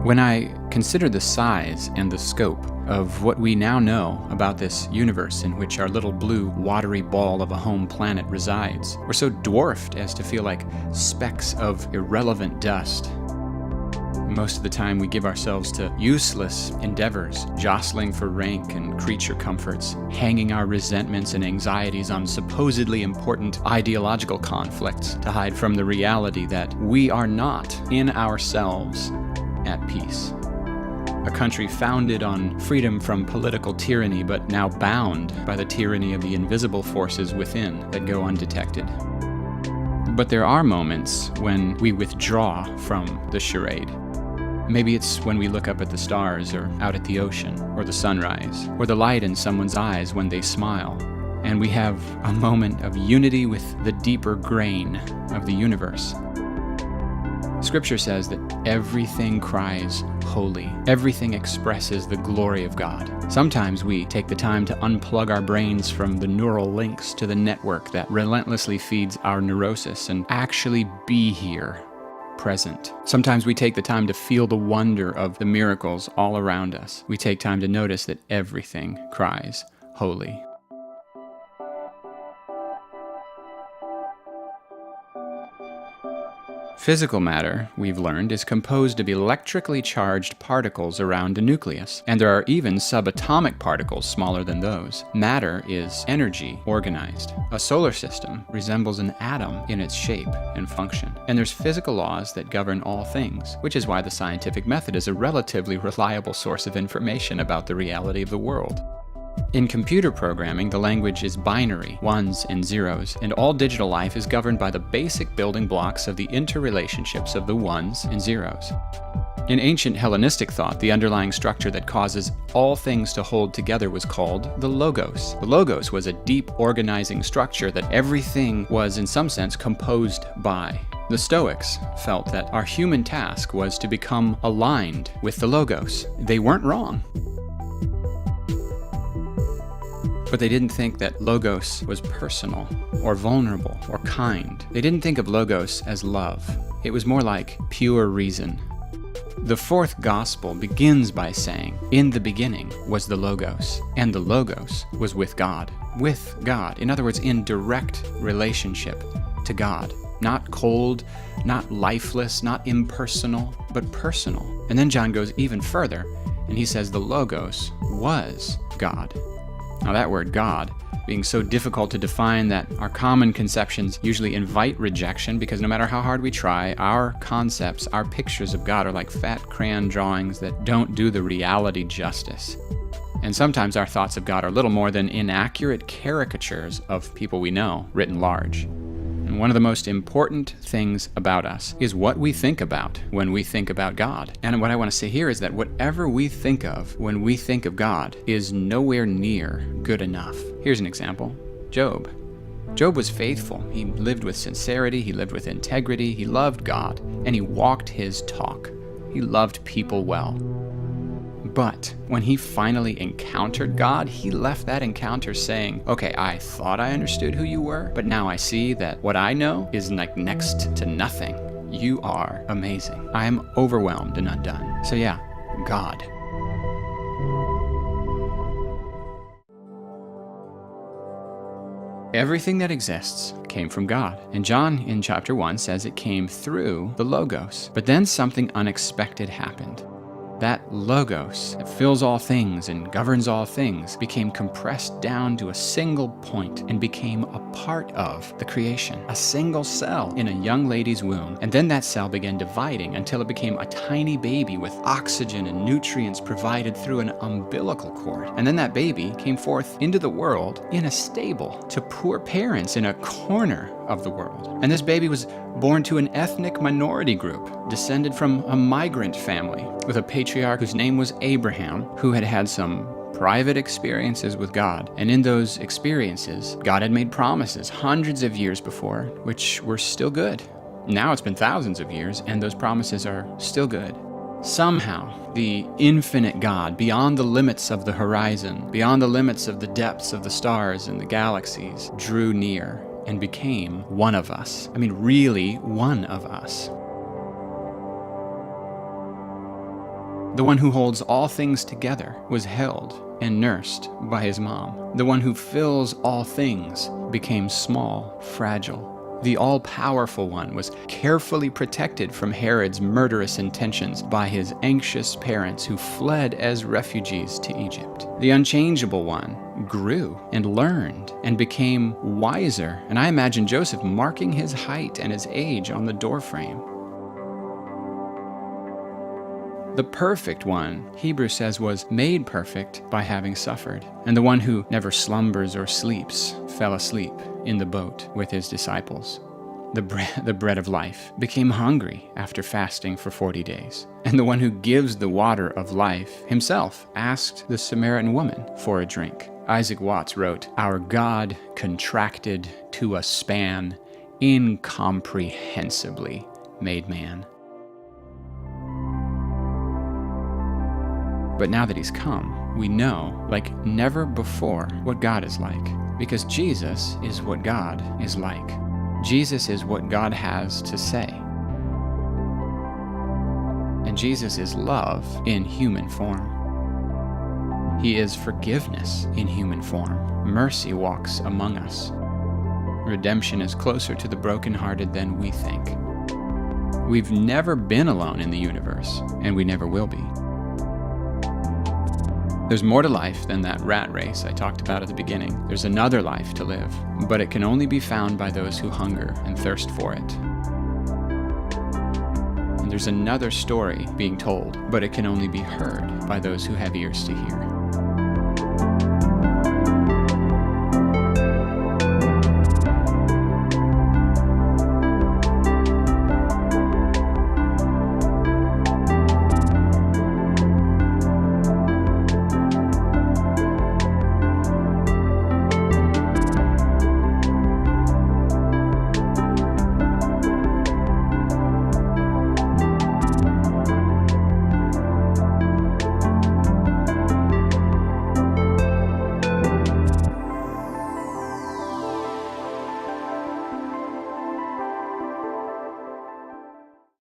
When I consider the size and the scope of what we now know about this universe in which our little blue, watery ball of a home planet resides, we're so dwarfed as to feel like specks of irrelevant dust. Most of the time we give ourselves to useless endeavors, jostling for rank and creature comforts, hanging our resentments and anxieties on supposedly important ideological conflicts to hide from the reality that we are not, in ourselves, at peace. A country founded on freedom from political tyranny, but now bound by the tyranny of the invisible forces within that go undetected. But there are moments when we withdraw from the charade. Maybe it's when we look up at the stars, or out at the ocean, or the sunrise, or the light in someone's eyes when they smile, and we have a moment of unity with the deeper grain of the universe. Scripture says that everything cries holy. Everything expresses the glory of God. Sometimes we take the time to unplug our brains from the neural links to the network that relentlessly feeds our neurosis and actually be here, present. Sometimes we take the time to feel the wonder of the miracles all around us. We take time to notice that everything cries holy. Physical matter, we've learned, is composed of electrically charged particles around a nucleus, and there are even subatomic particles smaller than those. Matter is energy organized. A solar system resembles an atom in its shape and function, and there's physical laws that govern all things, which is why the scientific method is a relatively reliable source of information about the reality of the world. In computer programming, the language is binary, ones and zeros, and all digital life is governed by the basic building blocks of the interrelationships of the ones and zeros. In ancient Hellenistic thought, the underlying structure that causes all things to hold together was called the logos. The logos was a deep organizing structure that everything was, in some sense, composed by. The Stoics felt that our human task was to become aligned with the logos. They weren't wrong. But they didn't think that logos was personal, or vulnerable, or kind. They didn't think of logos as love. It was more like pure reason. The fourth gospel begins by saying, "In the beginning was the Logos, and the Logos was with God." With God. In other words, in direct relationship to God. Not cold, not lifeless, not impersonal, but personal. And then John goes even further, and he says the Logos was God. Now that word God, being so difficult to define that our common conceptions usually invite rejection, because no matter how hard we try, our concepts, our pictures of God are like fat crayon drawings that don't do the reality justice. And sometimes our thoughts of God are little more than inaccurate caricatures of people we know, written large. And one of the most important things about us is what we think about when we think about God. And what I want to say here is that whatever we think of when we think of God is nowhere near good enough. Here's an example. Job. Job was faithful. He lived with sincerity, he lived with integrity, he loved God, and he walked his talk. He loved people well. But when he finally encountered God, he left that encounter saying, okay, I thought I understood who you were, but now I see that what I know is like next to nothing. You are amazing. I am overwhelmed and undone. So yeah, God. Everything that exists came from God. And John in chapter 1 says it came through the Logos. But then something unexpected happened. That Logos that fills all things and governs all things became compressed down to a single point and became a part of the creation. A single cell in a young lady's womb. And then that cell began dividing until it became a tiny baby with oxygen and nutrients provided through an umbilical cord. And then that baby came forth into the world in a stable to poor parents in a corner of the world. And this baby was born to an ethnic minority group, descended from a migrant family, with a patriarch whose name was Abraham, who had had some private experiences with God. And in those experiences, God had made promises hundreds of years before, which were still good. Now it's been thousands of years, and those promises are still good. Somehow, the infinite God, beyond the limits of the horizon, beyond the limits of the depths of the stars and the galaxies, drew near and became one of us. I mean, really one of us. The one who holds all things together was held and nursed by his mom. The one who fills all things became small, fragile. The all-powerful one was carefully protected from Herod's murderous intentions by his anxious parents who fled as refugees to Egypt. The unchangeable one grew and learned and became wiser, and I imagine Joseph marking his height and his age on the doorframe. The perfect one, Hebrews says, was made perfect by having suffered, and the one who never slumbers or sleeps fell asleep in the boat with his disciples. The bread of life became hungry after fasting for 40 days, and the one who gives the water of life himself asked the Samaritan woman for a drink. Isaac Watts wrote, "Our God contracted to a span, incomprehensibly made man." But now that he's come, we know, like never before, what God is like. Because Jesus is what God is like. Jesus is what God has to say. And Jesus is love in human form. He is forgiveness in human form. Mercy walks among us. Redemption is closer to the brokenhearted than we think. We've never been alone in the universe, and we never will be. There's more to life than that rat race I talked about at the beginning. There's another life to live, but it can only be found by those who hunger and thirst for it. And there's another story being told, but it can only be heard by those who have ears to hear.